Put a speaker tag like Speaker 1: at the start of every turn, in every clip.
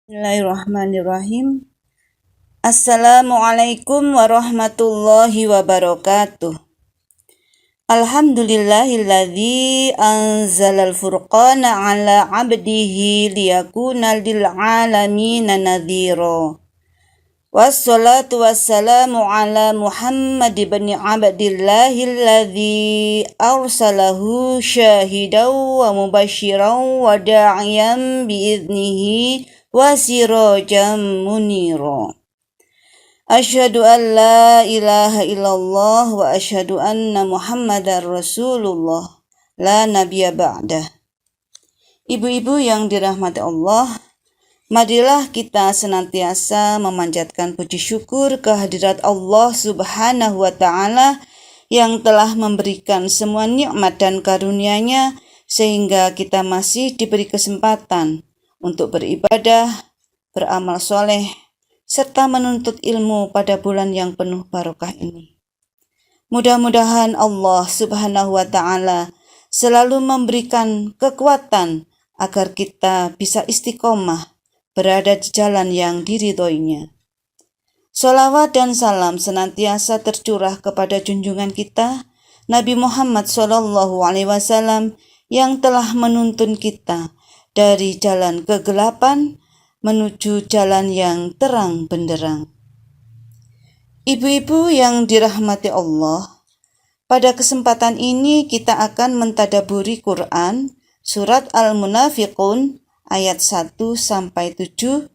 Speaker 1: Bismillahirrahmanirrahim. Assalamualaikum warahmatullahi wabarakatuh. Alhamdulillahilladzi anzalal furqana ala abdihi liyakuna lil alamina nadhira. Wassalatu wassalamu ala Muhammad ibn Abdillahilladzi arsalahu syahidan wa mubasyiran wa da'iyan biiznihi wa sirajan munira. Asyhadu an la ilaha illallah wa asyhadu anna Muhammadar Rasulullah la nabiyya ba'dah. Ibu-ibu yang dirahmati Allah, marilah kita senantiasa memanjatkan puji syukur kehadirat Allah Subhanahu wa taala yang telah memberikan semua nikmat dan karunia-Nya sehingga kita masih diberi kesempatan untuk beribadah, beramal soleh, serta menuntut ilmu pada bulan yang penuh barokah ini. Mudah-mudahan Allah Subhanahu wa ta'ala selalu memberikan kekuatan agar kita bisa istiqomah berada di jalan yang diridhoinya. Sholawat dan salam senantiasa tercurah kepada junjungan kita, Nabi Muhammad SAW yang telah menuntun kita dari jalan kegelapan menuju jalan yang terang benderang. Ibu-ibu yang dirahmati Allah, pada kesempatan ini kita akan mentadaburi Quran surat Al-Munafiqun ayat 1-7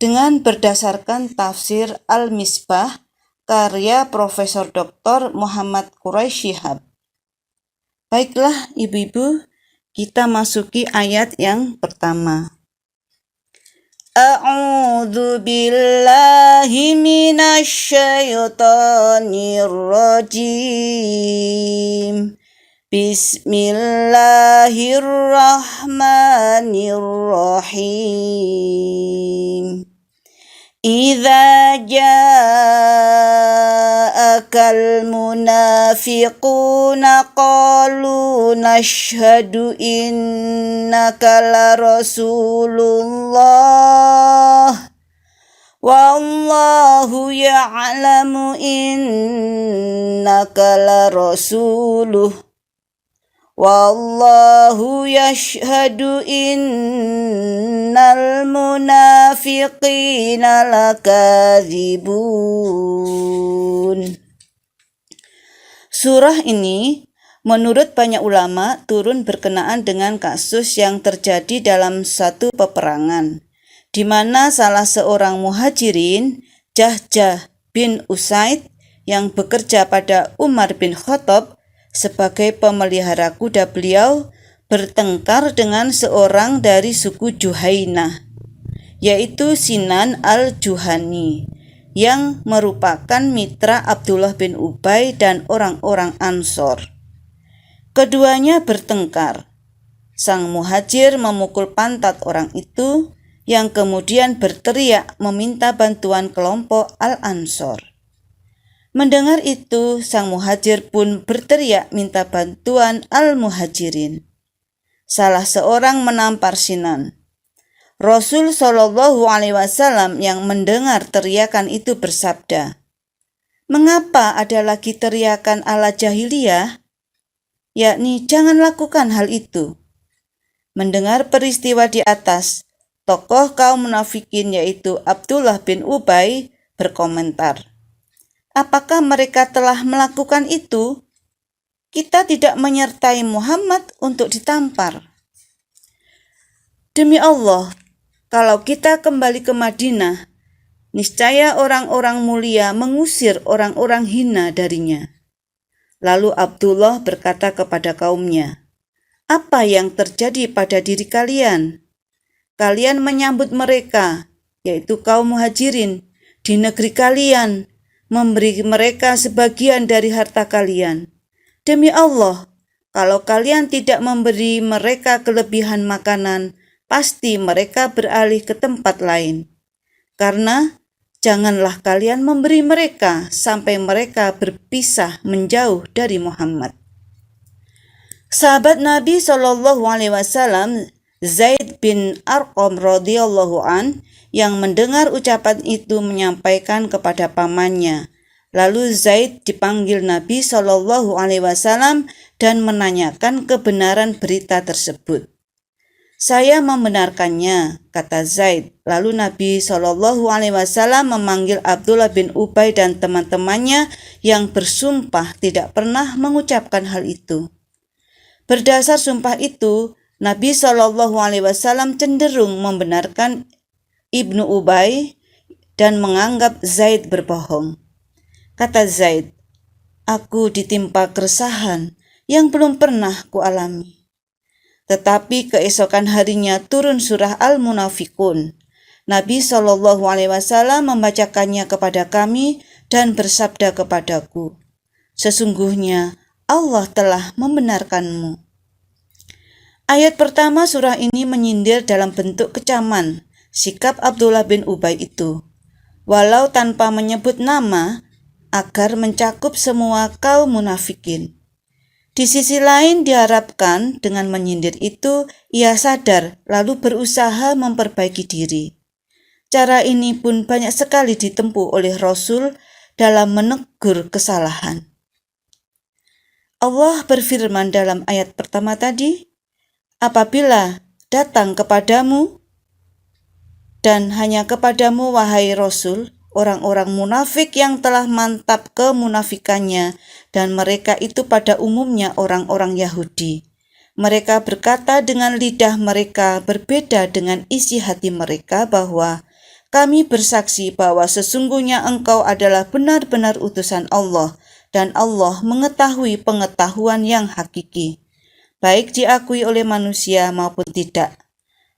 Speaker 1: dengan berdasarkan tafsir Al-Misbah karya Profesor Dr. Muhammad Quraisy Shihab. Baiklah ibu-ibu, kita masuki ayat yang pertama. A'udzu billahi minasy syaithanir rajim. Bismillahirrahmanirrahim. Idza ja'akal munafiquna qalu nashhadu innaka la rasulullah wallahu ya'lamu innaka la rasuluh wallahu yashhadu innal munafiqina lakadzibun. Surah ini menurut banyak ulama turun berkenaan dengan kasus yang terjadi dalam satu peperangan, di mana salah seorang muhajirin, Jahjah bin Usaid, yang bekerja pada Umar bin Khattab sebagai pemelihara kuda beliau, bertengkar dengan seorang dari suku Juhainah, yaitu Sinan al-Juhani, yang merupakan mitra Abdullah bin Ubay dan orang-orang Ansor. Keduanya bertengkar. Sang muhajir memukul pantat orang itu, yang kemudian berteriak meminta bantuan kelompok Al-Ansor. Mendengar itu, sang muhajir pun berteriak minta bantuan al-muhajirin. Salah seorang menampar Sinan. Rasul SAW yang mendengar teriakan itu bersabda, "Mengapa ada lagi teriakan ala jahiliyah? Yakni jangan lakukan hal itu." Mendengar peristiwa di atas, tokoh kaum munafikin yaitu Abdullah bin Ubay berkomentar, "Apakah mereka telah melakukan itu? Kita tidak menyertai Muhammad untuk ditampar. Demi Allah, kalau kita kembali ke Madinah, niscaya orang-orang mulia mengusir orang-orang hina darinya." Lalu Abdullah berkata kepada kaumnya, "Apa yang terjadi pada diri kalian? Kalian menyambut mereka, yaitu kaum muhajirin, di negeri kalian, memberi mereka sebagian dari harta kalian. Demi Allah, kalau kalian tidak memberi mereka kelebihan makanan, pasti mereka beralih ke tempat lain. Karena janganlah kalian memberi mereka sampai mereka berpisah menjauh dari Muhammad." Sahabat Nabi SAW Zaid bin Arqam radhiyallahu an yang mendengar ucapan itu menyampaikan kepada pamannya. Lalu Zaid dipanggil Nabi Shallallahu Alaihi Wasallam dan menanyakan kebenaran berita tersebut. Saya membenarkannya, kata Zaid. Lalu Nabi Shallallahu Alaihi Wasallam memanggil Abdullah bin Ubay dan teman-temannya yang bersumpah tidak pernah mengucapkan hal itu. Berdasar sumpah itu, Nabi Shallallahu Alaihi Wasallam cenderung membenarkan Ibnu Ubay dan menganggap Zaid berbohong. Kata Zaid, aku ditimpa keresahan yang belum pernah kualami. Tetapi keesokan harinya turun surah Al-Munafikun. Nabi Shallallahu Alaihi Wasallam membacakannya kepada kami dan bersabda kepadaku, sesungguhnya Allah telah membenarkanmu. Ayat pertama surah ini menyindir dalam bentuk kecaman sikap Abdullah bin Ubay itu, walau tanpa menyebut nama, agar mencakup semua kaum munafikin. Di sisi lain diharapkan dengan menyindir itu ia sadar lalu berusaha memperbaiki diri. Cara ini pun banyak sekali ditempuh oleh Rasul dalam menegur kesalahan. Allah berfirman dalam ayat pertama tadi, apabila datang kepadamu dan hanya kepadamu wahai Rasul, orang-orang munafik yang telah mantap kemunafikannya, dan mereka itu pada umumnya orang-orang Yahudi. Mereka berkata dengan lidah mereka berbeda dengan isi hati mereka bahwa kami bersaksi bahwa sesungguhnya engkau adalah benar-benar utusan Allah dan Allah mengetahui pengetahuan yang hakiki, baik diakui oleh manusia maupun tidak,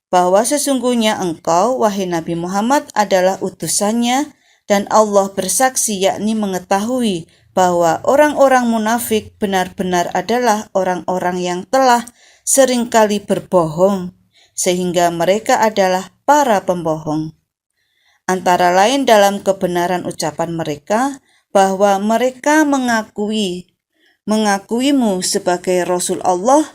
Speaker 1: bahwa sesungguhnya engkau, wahai Nabi Muhammad, adalah utusannya, dan Allah bersaksi yakni mengetahui bahwa orang-orang munafik benar-benar adalah orang-orang yang telah seringkali berbohong, sehingga mereka adalah para pembohong. Antara lain dalam kebenaran ucapan mereka bahwa mereka mengakuimu sebagai Rasul Allah,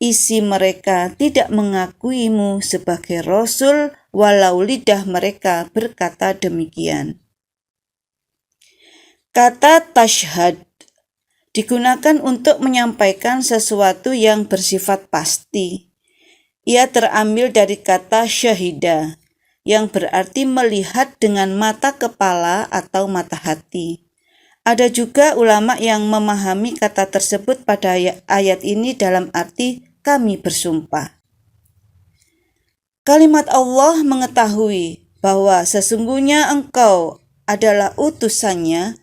Speaker 1: isi mereka tidak mengakuimu sebagai Rasul walau lidah mereka berkata demikian. Kata tashhad digunakan untuk menyampaikan sesuatu yang bersifat pasti. Ia terambil dari kata syahida, yang berarti melihat dengan mata kepala atau mata hati. Ada juga ulama yang memahami kata tersebut pada ayat ini dalam arti kami bersumpah. Kalimat Allah mengetahui bahwa sesungguhnya engkau adalah utusannya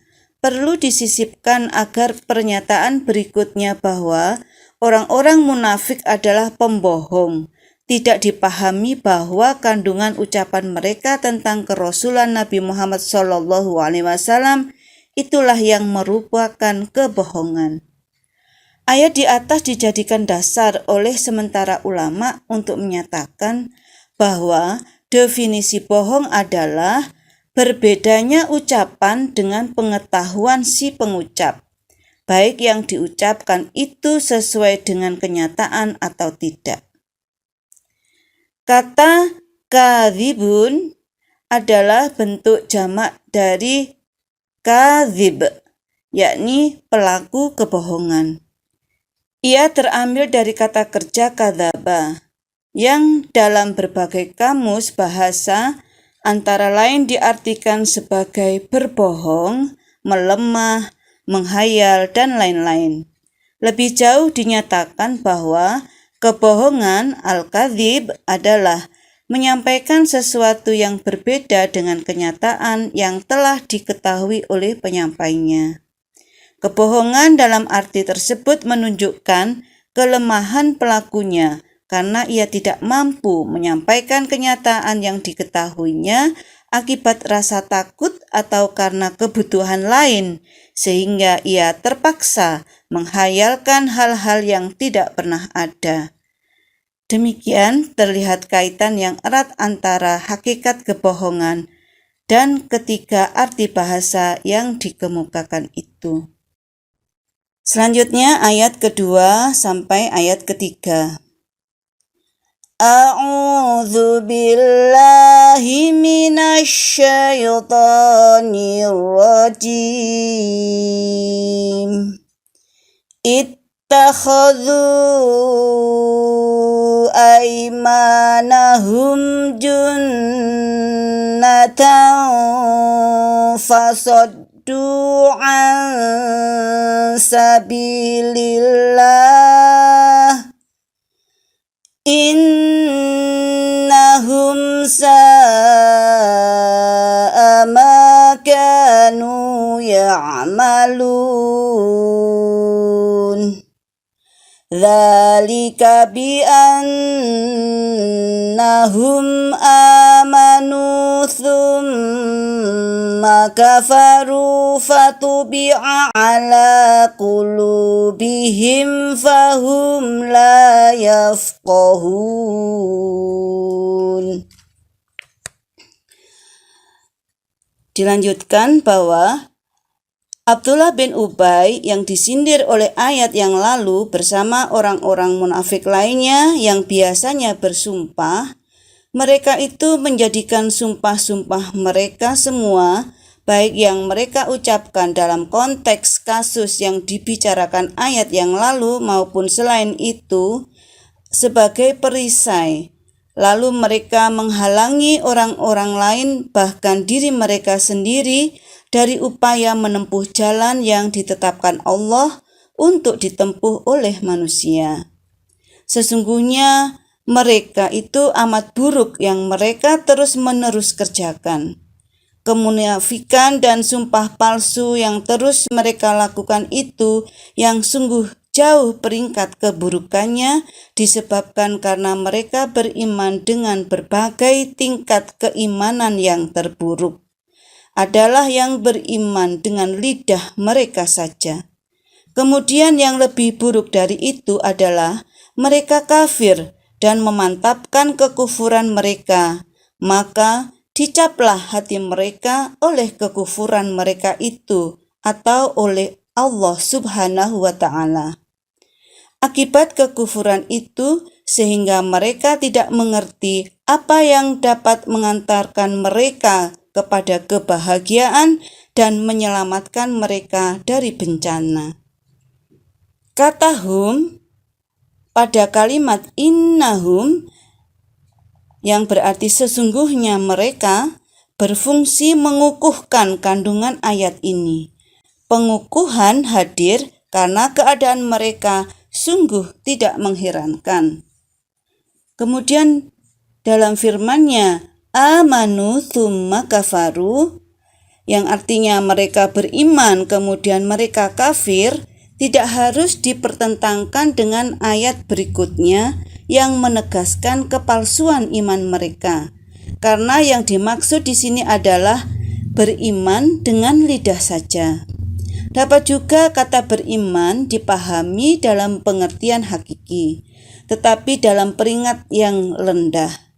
Speaker 1: perlu disisipkan agar pernyataan berikutnya bahwa orang-orang munafik adalah pembohong tidak dipahami bahwa kandungan ucapan mereka tentang kerasulan Nabi Muhammad SAW itulah yang merupakan kebohongan. Ayat di atas dijadikan dasar oleh sementara ulama untuk menyatakan bahwa definisi bohong adalah berbedanya ucapan dengan pengetahuan si pengucap, baik yang diucapkan itu sesuai dengan kenyataan atau tidak. Kata kadzibun adalah bentuk jamak dari kadzib, yakni pelaku kebohongan. Ia terambil dari kata kerja kadzaba, yang dalam berbagai kamus bahasa antara lain diartikan sebagai berbohong, melemah, menghayal, dan lain-lain. Lebih jauh dinyatakan bahwa kebohongan al-kadzib adalah menyampaikan sesuatu yang berbeda dengan kenyataan yang telah diketahui oleh penyampainya. Kebohongan dalam arti tersebut menunjukkan kelemahan pelakunya karena ia tidak mampu menyampaikan kenyataan yang diketahuinya akibat rasa takut atau karena kebutuhan lain, sehingga ia terpaksa menghayalkan hal-hal yang tidak pernah ada. Demikian terlihat kaitan yang erat antara hakikat kebohongan dan ketiga arti bahasa yang dikemukakan itu. Selanjutnya ayat kedua sampai ayat ketiga. A'udzu billahi minasy syaithanir rajim. Ittakhadhu aymanahum junnatan fasaddu an sabilillah innahum sa'a ma kanu ya'malun. Dzalika bi annahum amanu tsumma kafaru fatubi'a ala qulubihim fahum la yafqahun. Dilanjutkan bahwa Abdullah bin Ubay yang disindir oleh ayat yang lalu bersama orang-orang munafik lainnya yang biasanya bersumpah, mereka itu menjadikan sumpah-sumpah mereka semua, baik yang mereka ucapkan dalam konteks kasus yang dibicarakan ayat yang lalu maupun selain itu, sebagai perisai. Lalu mereka menghalangi orang-orang lain, bahkan diri mereka sendiri, dari upaya menempuh jalan yang ditetapkan Allah untuk ditempuh oleh manusia. Sesungguhnya mereka itu amat buruk yang mereka terus-menerus kerjakan. Kemunafikan dan sumpah palsu yang terus mereka lakukan itu yang sungguh jauh peringkat keburukannya disebabkan karena mereka beriman dengan berbagai tingkat keimanan yang terburuk. Adalah yang beriman dengan lidah mereka saja. Kemudian yang lebih buruk dari itu adalah mereka kafir dan memantapkan kekufuran mereka, maka dicaplah hati mereka oleh kekufuran mereka itu atau oleh Allah Subhanahu wa Ta'ala. Akibat kekufuran itu sehingga mereka tidak mengerti apa yang dapat mengantarkan mereka kepada kebahagiaan dan menyelamatkan mereka dari bencana. Kata hum pada kalimat innahum yang berarti sesungguhnya mereka berfungsi mengukuhkan kandungan ayat ini. Pengukuhan hadir karena keadaan mereka sungguh tidak mengherankan. Kemudian dalam firman-Nya amanu tsumma kafaru, yang artinya mereka beriman kemudian mereka kafir, tidak harus dipertentangkan dengan ayat berikutnya yang menegaskan kepalsuan iman mereka. Karena yang dimaksud di sini adalah beriman dengan lidah saja. Dapat juga kata beriman dipahami dalam pengertian hakiki, tetapi dalam peringkat yang rendah.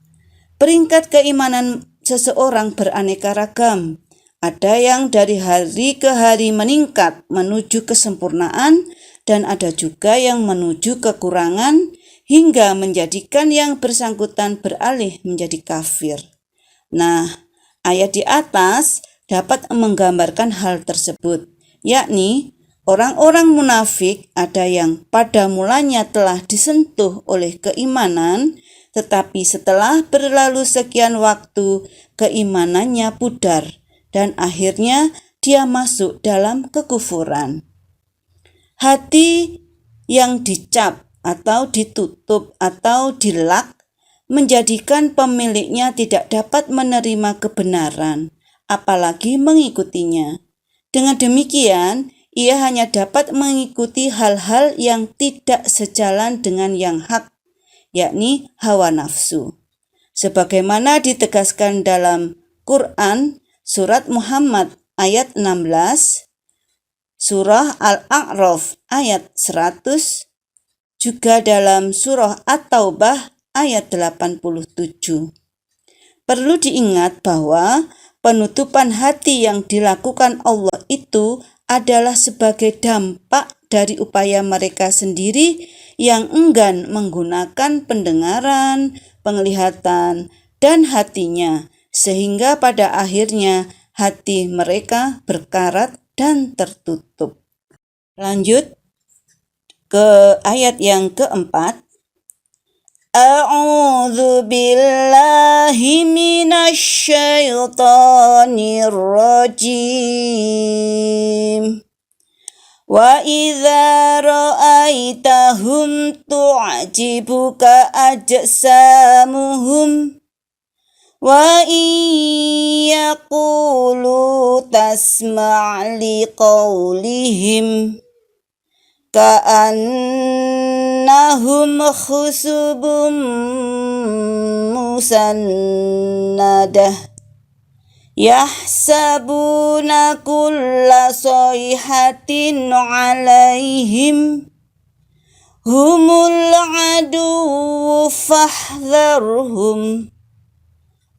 Speaker 1: Peringkat keimanan seseorang beraneka ragam. Ada yang dari hari ke hari meningkat menuju kesempurnaan dan ada juga yang menuju kekurangan hingga menjadikan yang bersangkutan beralih menjadi kafir. Nah, ayat di atas dapat menggambarkan hal tersebut, yakni orang-orang munafik ada yang pada mulanya telah disentuh oleh keimanan, tetapi setelah berlalu sekian waktu, keimanannya pudar, dan akhirnya dia masuk dalam kekufuran. Hati yang dicap atau ditutup atau dilak menjadikan pemiliknya tidak dapat menerima kebenaran, apalagi mengikutinya. Dengan demikian, ia hanya dapat mengikuti hal-hal yang tidak sejalan dengan yang hak, yakni hawa nafsu. Sebagaimana ditegaskan dalam Quran surat Muhammad ayat 16, surah Al-A'raf ayat 100, juga dalam surah At-Taubah ayat 87. Perlu diingat bahwa penutupan hati yang dilakukan Allah itu adalah sebagai dampak dari upaya mereka sendiri yang enggan menggunakan pendengaran, penglihatan, dan hatinya, sehingga pada akhirnya hati mereka berkarat dan tertutup. Lanjut ke ayat yang keempat. A'udzu billahi minasy syaithanir rajim. Wa idza ra'aitahum tu'jibuka ajsamuhum wa yaqulu tasma' liqaulihim ka'annahum khusubum musannadah yahsabuna kulla sayhatin 'alaihim humul aduwwu fahdharhum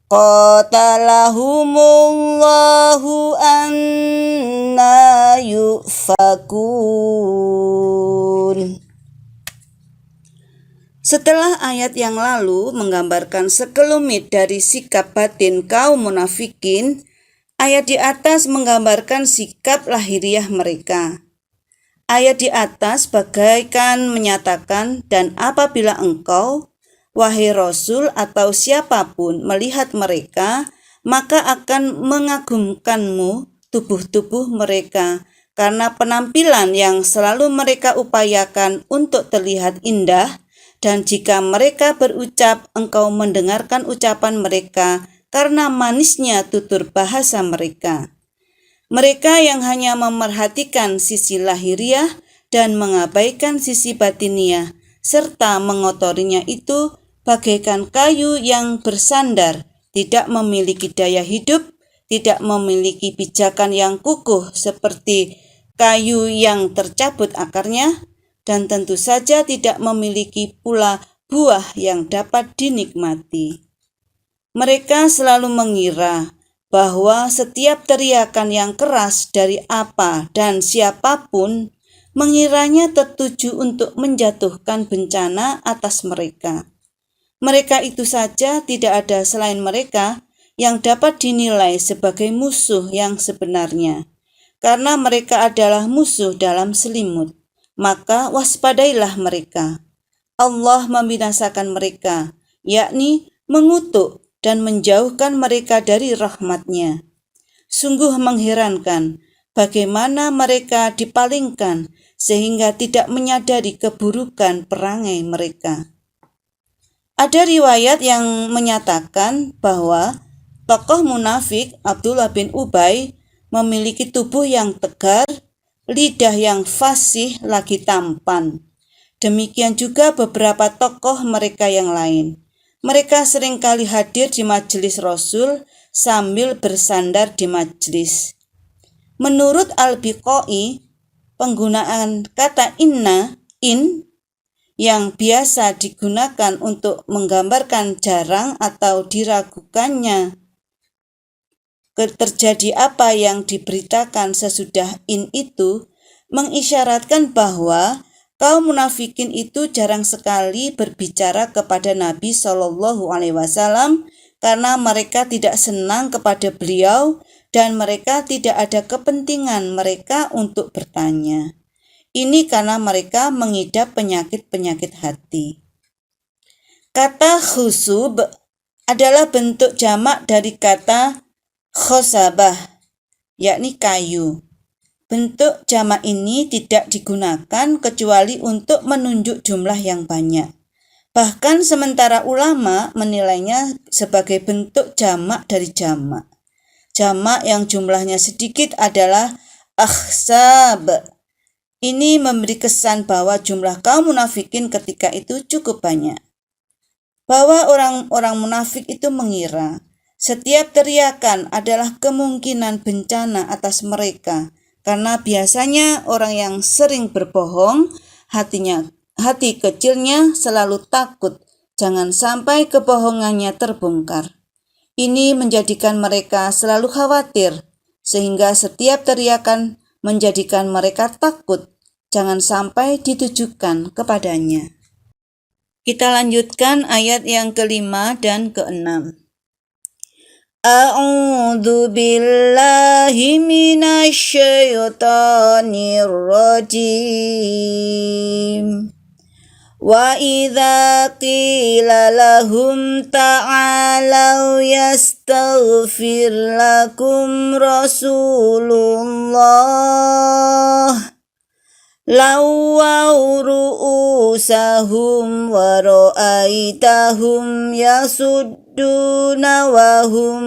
Speaker 1: qatalahumullahu anna yufakun. Setelah ayat yang lalu menggambarkan sekelumit dari sikap batin kaum munafikin, ayat di atas menggambarkan sikap lahiriah mereka. Ayat di atas bagaikan menyatakan, dan apabila engkau, wahai Rasul atau siapapun melihat mereka, maka akan mengagumkanmu tubuh-tubuh mereka, karena penampilan yang selalu mereka upayakan untuk terlihat indah, dan jika mereka berucap, engkau mendengarkan ucapan mereka, karena manisnya tutur bahasa mereka. Mereka yang hanya memerhatikan sisi lahiriah dan mengabaikan sisi batiniah, serta mengotorinya itu, bagaikan kayu yang bersandar, tidak memiliki daya hidup, tidak memiliki pijakan yang kukuh seperti kayu yang tercabut akarnya, dan tentu saja tidak memiliki pula buah yang dapat dinikmati. Mereka selalu mengira bahwa setiap teriakan yang keras dari apa dan siapapun mengiranya tertuju untuk menjatuhkan bencana atas mereka. Mereka itu saja, tidak ada selain mereka yang dapat dinilai sebagai musuh yang sebenarnya. Karena mereka adalah musuh dalam selimut, maka waspadailah mereka. Allah membinasakan mereka, yakni mengutuk dan menjauhkan mereka dari rahmat-Nya. Sungguh mengherankan bagaimana mereka dipalingkan sehingga tidak menyadari keburukan perangai mereka. Ada riwayat yang menyatakan bahwa tokoh munafik Abdullah bin Ubay memiliki tubuh yang tegar, lidah yang fasih lagi tampan. Demikian juga beberapa tokoh mereka yang lain. Mereka seringkali hadir di majelis Rasul sambil bersandar di majelis. Menurut Al-Biqai, penggunaan kata in yang biasa digunakan untuk menggambarkan jarang atau diragukannya terjadi apa yang diberitakan sesudah in itu, mengisyaratkan bahwa kaum munafikin itu jarang sekali berbicara kepada Nabi SAW karena mereka tidak senang kepada beliau dan mereka tidak ada kepentingan mereka untuk bertanya. Ini karena mereka mengidap penyakit-penyakit hati. Kata khusub adalah bentuk jamak dari kata khosabah, yakni kayu. Bentuk jamak ini tidak digunakan kecuali untuk menunjuk jumlah yang banyak. Bahkan sementara ulama menilainya sebagai bentuk jamak dari jamak. Jamak yang jumlahnya sedikit adalah akhsab. Ini memberi kesan bahwa jumlah kaum munafikin ketika itu cukup banyak. Bahwa orang-orang munafik itu mengira setiap teriakan adalah kemungkinan bencana atas mereka, karena biasanya orang yang sering berbohong, hati kecilnya selalu takut jangan sampai kebohongannya terbongkar. Ini menjadikan mereka selalu khawatir, sehingga setiap teriakan menjadikan mereka takut jangan sampai ditujukan kepadanya. Kita lanjutkan ayat yang kelima dan keenam. A'udzu billahi minasyaitonir rajim. Wa idza qila lahum ta'alau yastaghfir lakum Rasulullah lawwaw ru'usahum wa ra'aitahum yasudduna wa hum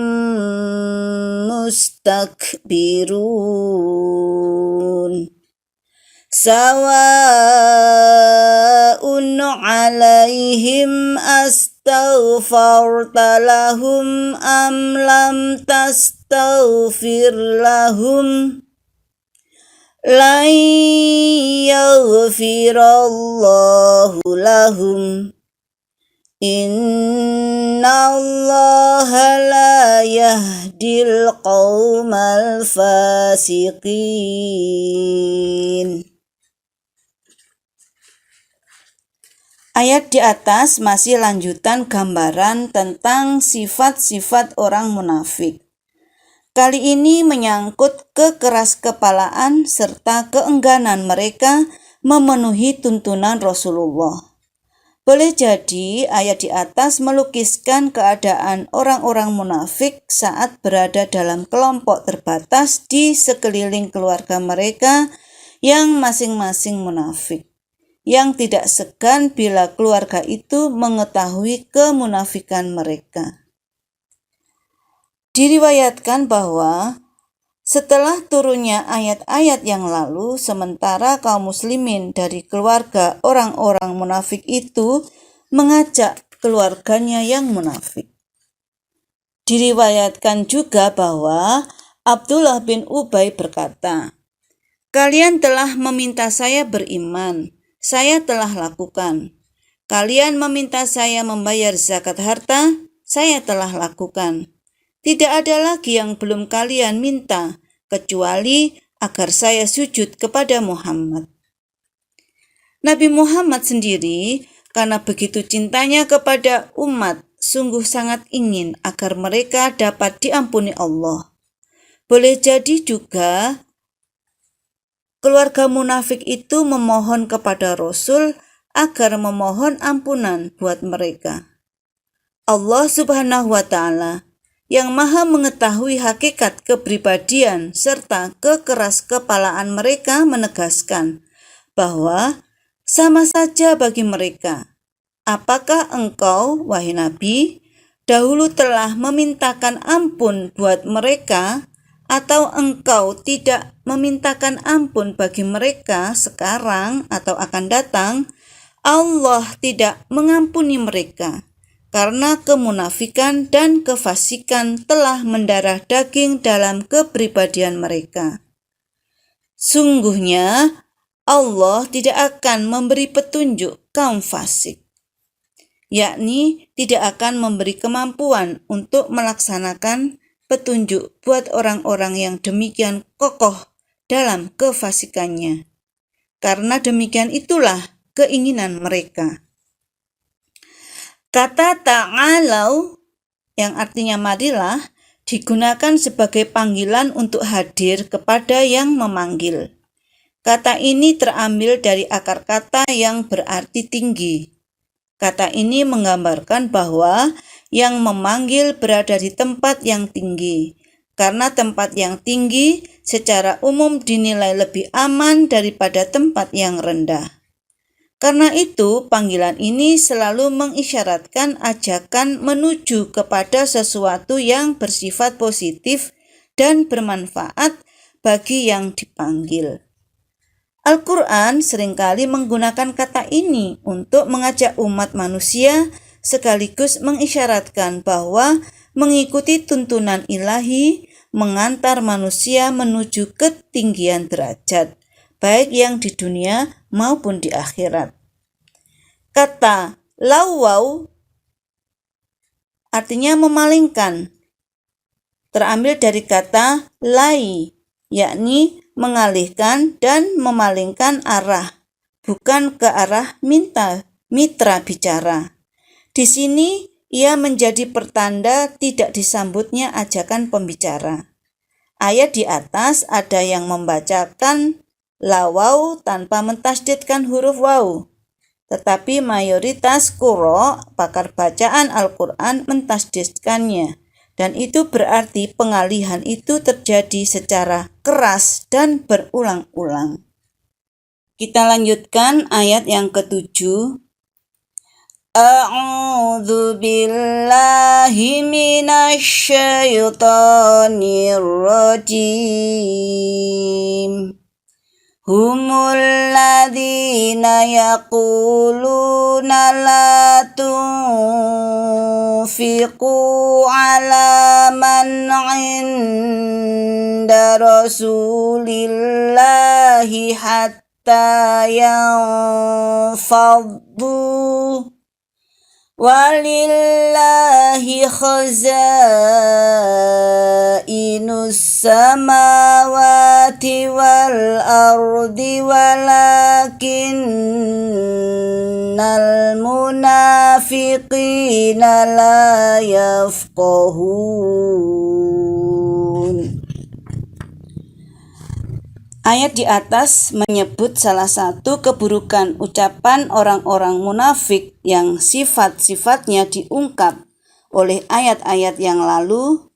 Speaker 1: mustakbirun. Sawa'un 'alaihim astaghfarta lahum am lam tastaghfir lahum lan yaghfirallahu lahum innallaha la yahdil qaumal fasiqin. Ayat di atas masih lanjutan gambaran tentang sifat-sifat orang munafik. Kali ini menyangkut kekeraskepalaan serta keengganan mereka memenuhi tuntunan Rasulullah. Boleh jadi ayat di atas melukiskan keadaan orang-orang munafik saat berada dalam kelompok terbatas di sekeliling keluarga mereka yang masing-masing munafik, yang tidak segan bila keluarga itu mengetahui kemunafikan mereka. Diriwayatkan bahwa setelah turunnya ayat-ayat yang lalu, sementara kaum muslimin dari keluarga orang-orang munafik itu mengajak keluarganya yang munafik. Diriwayatkan juga bahwa Abdullah bin Ubay berkata, "Kalian telah meminta saya beriman, saya telah lakukan. Kalian meminta saya membayar zakat harta, saya telah lakukan. Tidak ada lagi yang belum kalian minta, kecuali agar saya sujud kepada Muhammad." Nabi Muhammad sendiri, karena begitu cintanya kepada umat, sungguh sangat ingin agar mereka dapat diampuni Allah. Boleh jadi juga keluarga munafik itu memohon kepada Rasul agar memohon ampunan buat mereka. Allah Subhanahu wa Ta'ala yang Maha mengetahui hakikat kepribadian serta kekeraskepalaan mereka menegaskan bahwa sama saja bagi mereka. Apakah engkau, wahai Nabi, dahulu telah memintakan ampun buat mereka, atau engkau tidak memintakan ampun bagi mereka sekarang atau akan datang? Allah tidak mengampuni mereka karena kemunafikan dan kefasikan telah mendarah daging dalam kepribadian mereka. Sungguhnya Allah tidak akan memberi petunjuk kaum fasik, yakni tidak akan memberi kemampuan untuk melaksanakan petunjuk buat orang-orang yang demikian kokoh dalam kefasikannya. Karena demikian itulah keinginan mereka. Kata ta'alau yang artinya marilah digunakan sebagai panggilan untuk hadir kepada yang memanggil. Kata ini terambil dari akar kata yang berarti tinggi. Kata ini menggambarkan bahwa yang memanggil berada di tempat yang tinggi, karena tempat yang tinggi secara umum dinilai lebih aman daripada tempat yang rendah. Karena itu, panggilan ini selalu mengisyaratkan ajakan menuju kepada sesuatu yang bersifat positif dan bermanfaat bagi yang dipanggil. Al-Quran seringkali menggunakan kata ini untuk mengajak umat manusia sekaligus mengisyaratkan bahwa mengikuti tuntunan ilahi mengantar manusia menuju ketinggian derajat, baik yang di dunia maupun di akhirat. Kata lawwaw artinya memalingkan, terambil dari kata lai, yakni mengalihkan dan memalingkan arah, bukan ke arah minta mitra bicara. Di sini ia menjadi pertanda tidak disambutnya ajakan pembicara. Ayat di atas ada yang membacakan lawau tanpa mentasdidkan huruf waw. Tetapi mayoritas qurra, pakar bacaan Al-Quran, mentasdidkannya. Dan itu berarti pengalihan itu terjadi secara keras dan berulang-ulang. Kita lanjutkan ayat yang ke-7. A'udzu billahi minasy syaithanir rajim. Humul ladzina yaquluna la tunfiqu ala man 'inda rasulillahi hatta yanfaddu. Walillahi khazainus samawati wal ardi walakinnal munafiqina la yafqahun. Ayat di atas menyebut salah satu keburukan ucapan orang-orang munafik yang sifat-sifatnya diungkap oleh ayat-ayat yang lalu.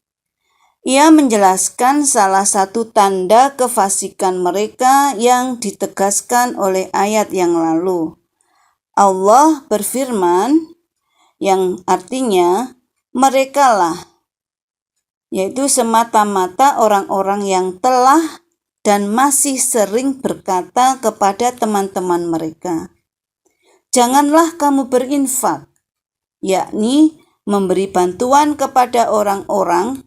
Speaker 1: Ia menjelaskan salah satu tanda kefasikan mereka yang ditegaskan oleh ayat yang lalu. Allah berfirman yang artinya merekalah, yaitu semata-mata orang-orang yang telah dan masih sering berkata kepada teman-teman mereka, "Janganlah kamu berinfak," yakni memberi bantuan kepada orang-orang,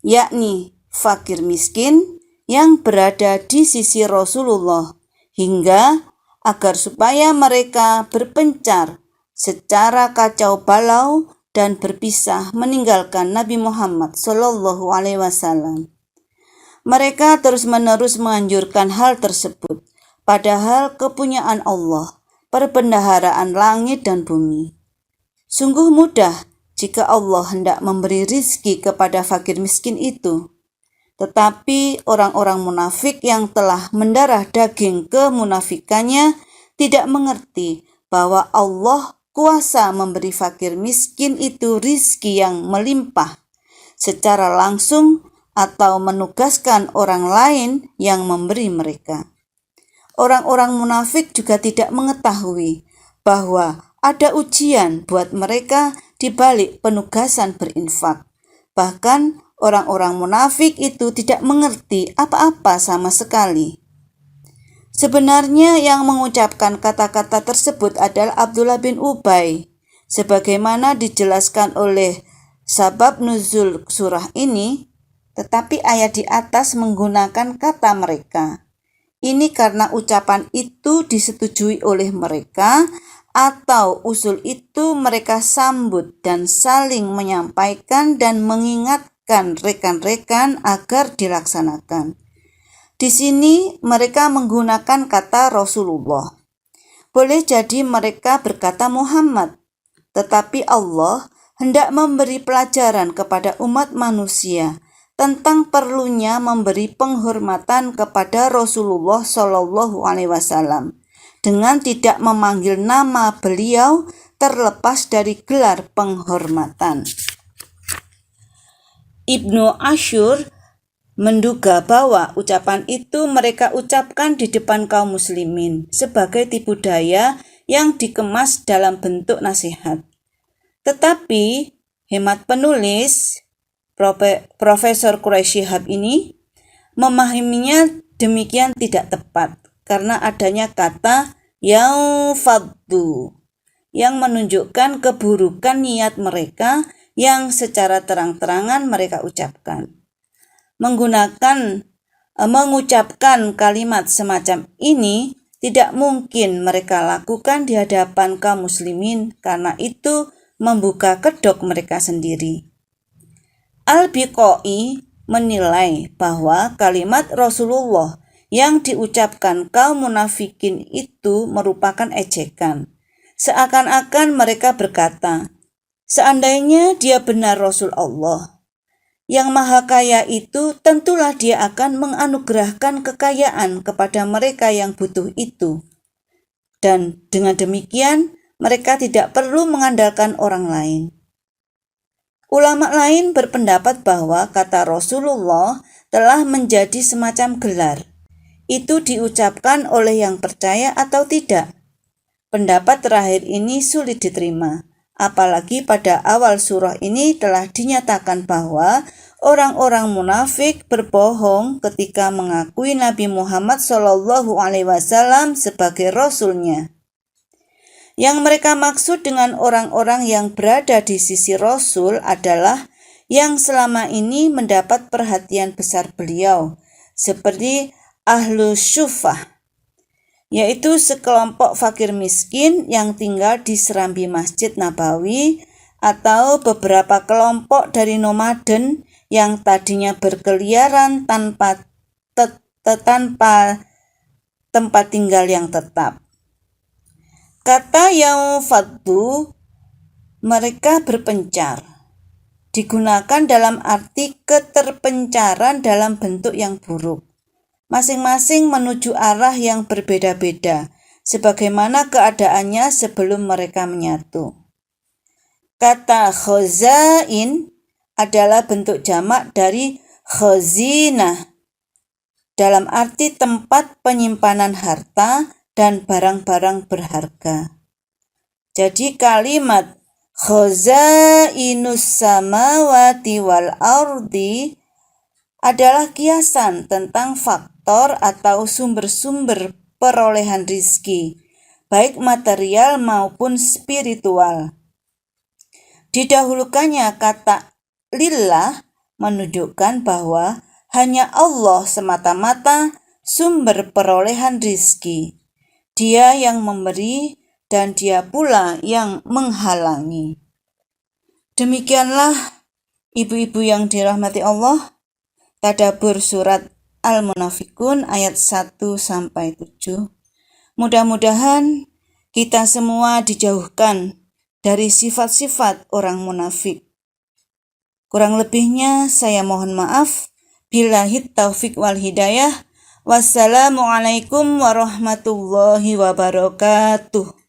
Speaker 1: yakni fakir miskin yang berada di sisi Rasulullah, hingga agar supaya mereka berpencar secara kacau balau dan berpisah meninggalkan Nabi Muhammad SAW. Mereka terus-menerus menganjurkan hal tersebut, padahal kepunyaan Allah, perbendaharaan langit dan bumi. Sungguh mudah jika Allah hendak memberi rizki kepada fakir miskin itu. Tetapi orang-orang munafik yang telah mendarah daging kemunafikannya tidak mengerti bahwa Allah kuasa memberi fakir miskin itu rizki yang melimpah secara langsung atau menugaskan orang lain yang memberi mereka. Orang-orang munafik juga tidak mengetahui bahwa ada ujian buat mereka di balik penugasan berinfak. Bahkan orang-orang munafik itu tidak mengerti apa-apa sama sekali. Sebenarnya yang mengucapkan kata-kata tersebut adalah Abdullah bin Ubay. Sebagaimana dijelaskan oleh sabab nuzul surah ini, tetapi ayat di atas menggunakan kata mereka. Ini karena ucapan itu disetujui oleh mereka, atau usul itu mereka sambut dan saling menyampaikan dan mengingatkan rekan-rekan agar dilaksanakan. Di sini mereka menggunakan kata Rasulullah. Boleh jadi mereka berkata Muhammad, tetapi Allah hendak memberi pelajaran kepada umat manusia tentang perlunya memberi penghormatan kepada Rasulullah SAW dengan tidak memanggil nama beliau terlepas dari gelar penghormatan. Ibnu Ashur menduga bahwa ucapan itu mereka ucapkan di depan kaum muslimin sebagai tipu daya yang dikemas dalam bentuk nasihat. Tetapi hemat penulis Profesor Quraisy Shihab ini memahaminya demikian tidak tepat karena adanya kata yaufaddu yang menunjukkan keburukan niat mereka yang secara terang-terangan mereka ucapkan. Mengucapkan kalimat semacam ini tidak mungkin mereka lakukan di hadapan kaum muslimin karena itu membuka kedok mereka sendiri. Al-Biqai menilai bahwa kalimat Rasulullah yang diucapkan kaum munafikin itu merupakan ejekan, Seakan-akan mereka berkata, seandainya dia benar Rasul Allah, yang Maha Kaya itu tentulah dia akan menganugerahkan kekayaan kepada mereka yang butuh itu. Dan dengan demikian, mereka tidak perlu mengandalkan orang lain. Ulama lain berpendapat bahwa kata Rasulullah telah menjadi semacam gelar. Itu diucapkan oleh yang percaya atau tidak. Pendapat terakhir ini sulit diterima, apalagi pada awal surah ini telah dinyatakan bahwa orang-orang munafik berbohong ketika mengakui Nabi Muhammad SAW sebagai Rasulnya. Yang mereka maksud dengan orang-orang yang berada di sisi Rasul adalah yang selama ini mendapat perhatian besar beliau, seperti Ahlus Syuffah, yaitu sekelompok fakir miskin yang tinggal di serambi Masjid Nabawi, atau beberapa kelompok dari nomaden yang tadinya berkeliaran tanpa tempat tinggal yang tetap. Kata yaufaddu, mereka berpencar, digunakan dalam arti keterpencaran dalam bentuk yang buruk, masing-masing menuju arah yang berbeda-beda, sebagaimana keadaannya sebelum mereka menyatu. Kata khazain adalah bentuk jamak dari khazinah, dalam arti tempat penyimpanan harta dan barang-barang berharga. Jadi kalimat khazainus samawati wal ardi adalah kiasan tentang faktor atau sumber-sumber perolehan rizki, baik material maupun spiritual. Didahulukannya kata lillah menunjukkan bahwa hanya Allah semata-mata sumber perolehan rizki. Dia yang memberi dan dia pula yang menghalangi. Demikianlah ibu-ibu yang dirahmati Allah, tadabbur surat Al-Munafikun ayat 1-7. Mudah-mudahan kita semua dijauhkan dari sifat-sifat orang munafik. Kurang lebihnya saya mohon maaf. Billahi taufik wal hidayah. Wassalamualaikum warahmatullahi wabarakatuh.